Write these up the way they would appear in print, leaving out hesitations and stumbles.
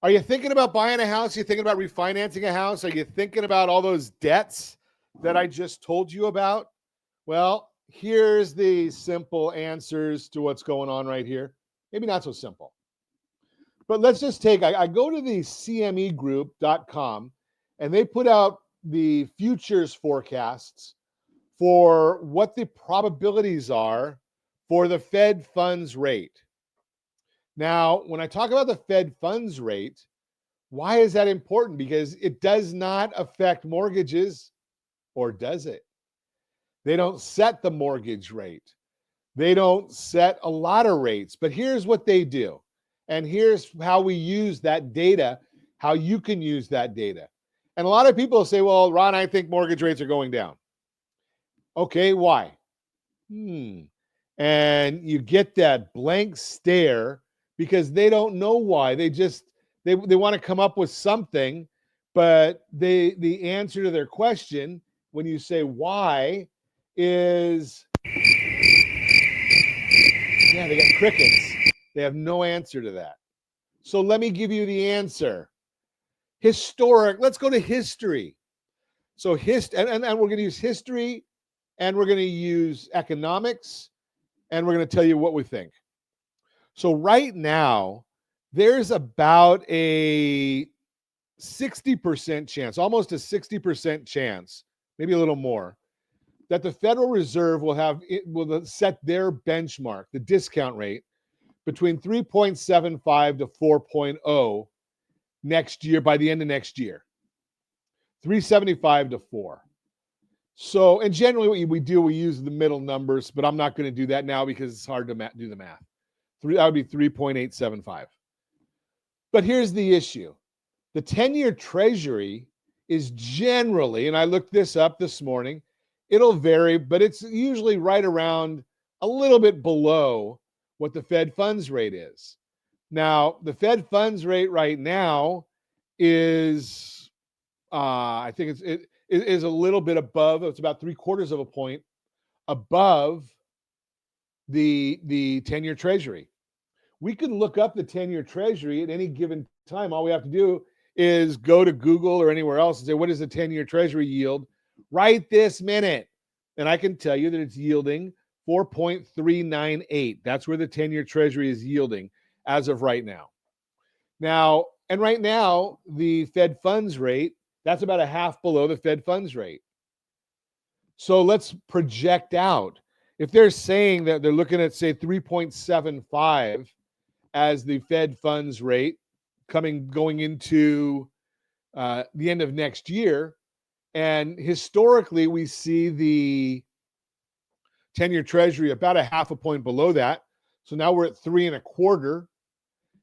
Are you thinking about buying a house? Are you thinking about refinancing a house? Are you thinking about all those debts that I just told you about? Well, here's the simple answers to what's going on right here. Maybe not so simple. But let's just take, I go to the cmegroup.com and they put out the futures forecasts for what the probabilities are for the Fed funds rate. Now, when I talk about the Fed funds rate, why is that important? Because it does not affect mortgages, or does it? They don't set the mortgage rate. They don't set a lot of rates, but here's what they do. And here's how we use that data, how you can use that data. And a lot of people say, well, Ron, I think mortgage rates are going down. Okay, why? And you get that blank stare because they don't know why. They want to come up with something, but the answer to their question when you say why is they got crickets. They have no answer to that. So let me give you the answer. Historic. Let's go to history. So and we're going to use history, and we're going to use economics, and we're going to tell you what we think. So right now, there's about a 60% chance, almost a 60% chance, maybe a little more, that the Federal Reserve will set their benchmark, the discount rate, between 3.75 to 4.0 next year, by the end of next year. 375 to 4. So, and generally what we use the middle numbers, but I'm not going to do that now because it's hard to do the math. That would be 3.875. But here's the issue. The 10-year Treasury is generally, and I looked this up this morning, it'll vary, but it's usually right around a little bit below what the Fed funds rate is. Now, the Fed funds rate right now is, I think it is a little bit above. It's about 3/4 of a point above the 10-year Treasury. We can look up the 10-year Treasury at any given time. All we have to do is go to Google or anywhere else and say, what is the 10-year Treasury yield right this minute? And I can tell you that it's yielding 4.398. That's where the 10-year Treasury is yielding as of right now. And right now, the Fed funds rate, that's about a half below the Fed funds rate. So let's project out. If they're saying that they're looking at, say, 3.75 as the Fed funds rate going into the end of next year, and historically we see the 10-year Treasury about a half a point below that. So now we're at 3.25.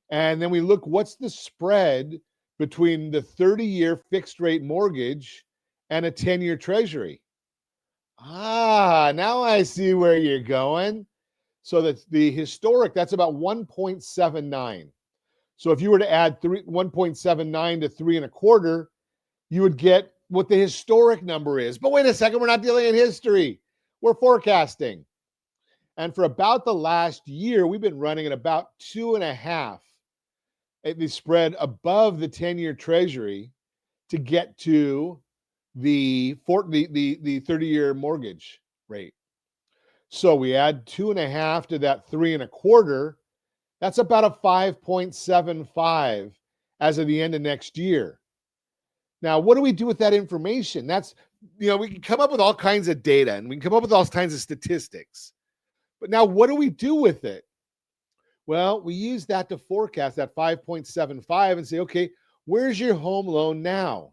And then we look, what's the spread between the 30-year fixed rate mortgage and a 10-year Treasury? Now I see where you're going. So that's the historic, that's about 1.79. So if you were to add 1.79 to 3.25, you would get what the historic number is. But wait a second, we're not dealing in history. We're forecasting. And for about the last year, we've been running at about 2.5 at the spread above the 10-year Treasury to get to the 30-year mortgage rate. So we add 2.5 to that 3.25. That's about a 5.75 as of the end of next year. Now, what do we do with that information? We can come up with all kinds of data and we can come up with all kinds of statistics. But now what do we do with it? Well, we use that to forecast that 5.75 and say, okay, where's your home loan now?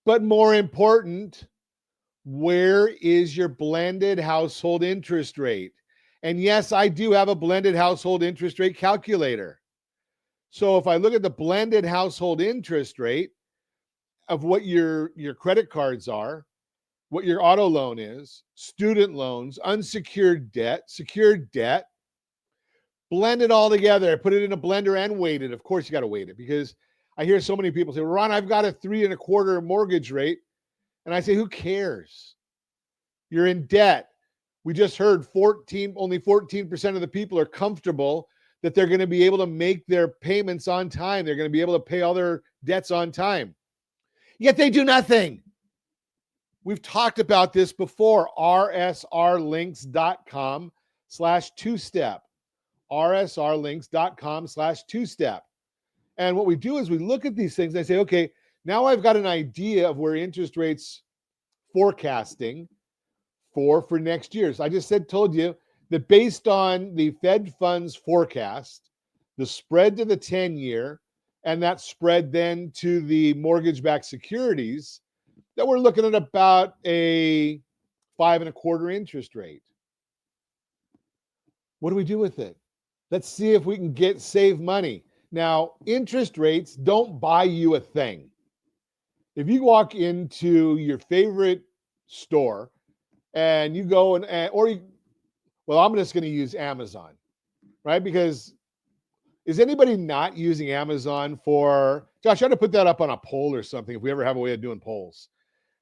But more important, where is your blended household interest rate? And yes, I do have a blended household interest rate calculator. So if I look at the blended household interest rate of what your credit cards are, what your auto loan is, student loans, unsecured debt, secured debt, blend it all together, put it in a blender and weight it. Of course, you got to weight it because I hear so many people say, Ron, I've got a 3.25 mortgage rate. And I say, who cares? You're in debt. We just heard only 14% of the people are comfortable that they're going to be able to make their payments on time. They're going to be able to pay all their debts on time. Yet they do nothing. We've talked about this before. rsrlinks.com/2step. rsrlinks.com/2step. And what we do is we look at these things and I say, okay, now I've got an idea of where interest rates forecasting for next year. So I just told you that based on the Fed funds forecast, the spread to the 10-year, and that spread then to the mortgage-backed securities, that we're looking at about a 5.25% interest rate. What do we do with it? Let's see if we can save money. Now, interest rates don't buy you a thing. If you walk into your favorite store and you go I'm just going to use Amazon, right? Because is anybody not using Amazon for, Josh, I ought to put that up on a poll or something if we ever have a way of doing polls,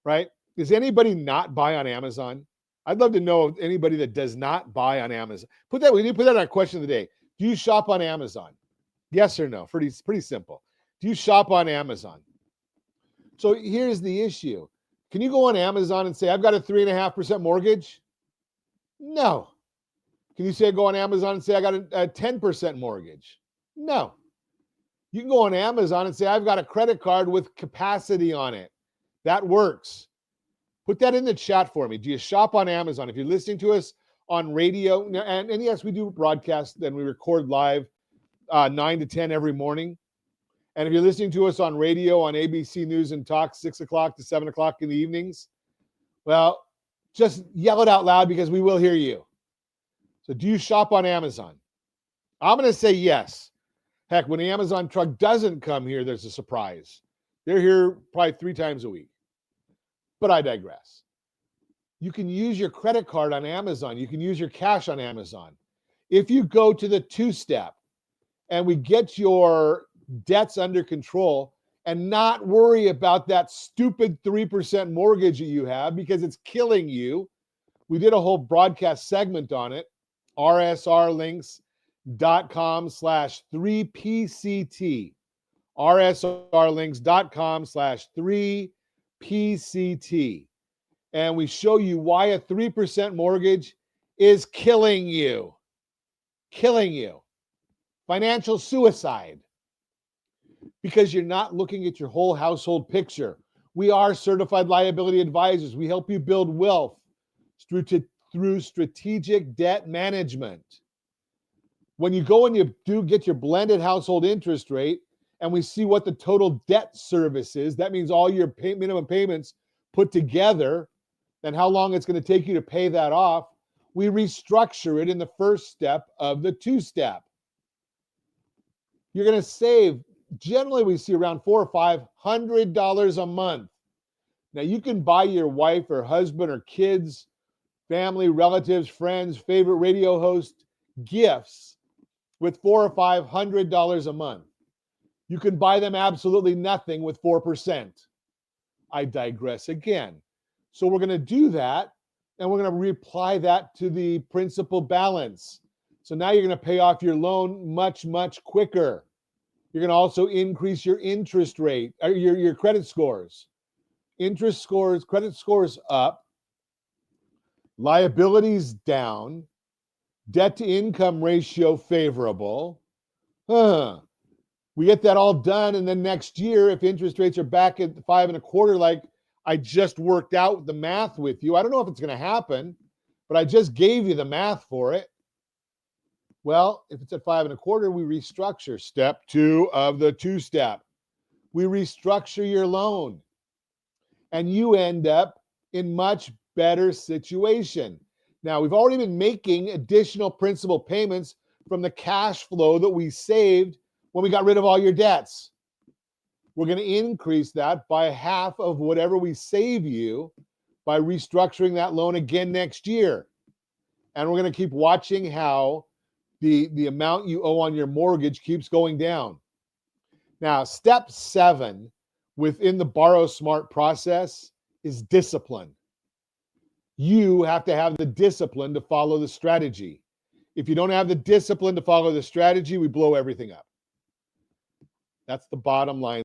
right? Does anybody not buy on Amazon? I'd love to know if anybody that does not buy on Amazon. We need to put that on our question of the day. Do you shop on Amazon? Yes or no? Pretty simple. Do you shop on Amazon? So here's the issue. Can you go on Amazon and say, I've got a 3.5% mortgage? No. Can you go on Amazon and say, I got a 10% mortgage? No. You can go on Amazon and say, I've got a credit card with capacity on it. That works. Put that in the chat for me. Do you shop on Amazon? If you're listening to us on radio, and yes, we do broadcast and we record live 9 to 10 every morning. And if you're listening to us on radio on ABC News and Talk, 6 o'clock to 7 o'clock in the evenings, well, just yell it out loud because we will hear you. So do you shop on Amazon? I'm going to say yes. Heck, when the Amazon truck doesn't come here, there's a surprise. They're here probably 3 times a week. But I digress. You can use your credit card on Amazon. You can use your cash on Amazon. If you go to the 2-step and we get your debts under control and not worry about that stupid 3% mortgage that you have because it's killing you. We did a whole broadcast segment on it. rsrlinks.com/3pct. rsrlinks.com/3pct. And we show you why a 3% mortgage is killing you. Killing you. Financial suicide. Because you're not looking at your whole household picture. We are certified liability advisors. We help you build wealth through strategic debt management. When you go and you do get your blended household interest rate, and we see what the total debt service is, that means all your minimum payments put together, and how long it's going to take you to pay that off, we restructure it in the first step of the 2-step. You're going to save, generally we see around $400 or $500 a month. Now you can buy your wife or husband or kids, family, relatives, friends, favorite radio host gifts with $400 or $500 a month. You can buy them absolutely nothing with 4%. I digress again. So we're going to do that, and we're going to reapply that to the principal balance. So now you're going to pay off your loan much, much quicker. You're going to also increase your interest rate, or your credit scores. Interest scores, credit scores up, liabilities down, debt to income ratio favorable. We get that all done, and then next year, if interest rates are back at 5.25%, like I just worked out the math with you, I don't know if it's going to happen, but I just gave you the math for it. Well, if it's at 5.25%, we restructure. Step 2 of the 2-step. We restructure your loan, and you end up in much better situation. Now, we've already been making additional principal payments from the cash flow that we saved when we got rid of all your debts. We're going to increase that by half of whatever we save you by restructuring that loan again next year. And we're going to keep watching how the amount you owe on your mortgage keeps going down. Now, step 7 within the Borrow Smart process is discipline. You have to have the discipline to follow the strategy. If you don't have the discipline to follow the strategy, we blow everything up. That's the bottom line.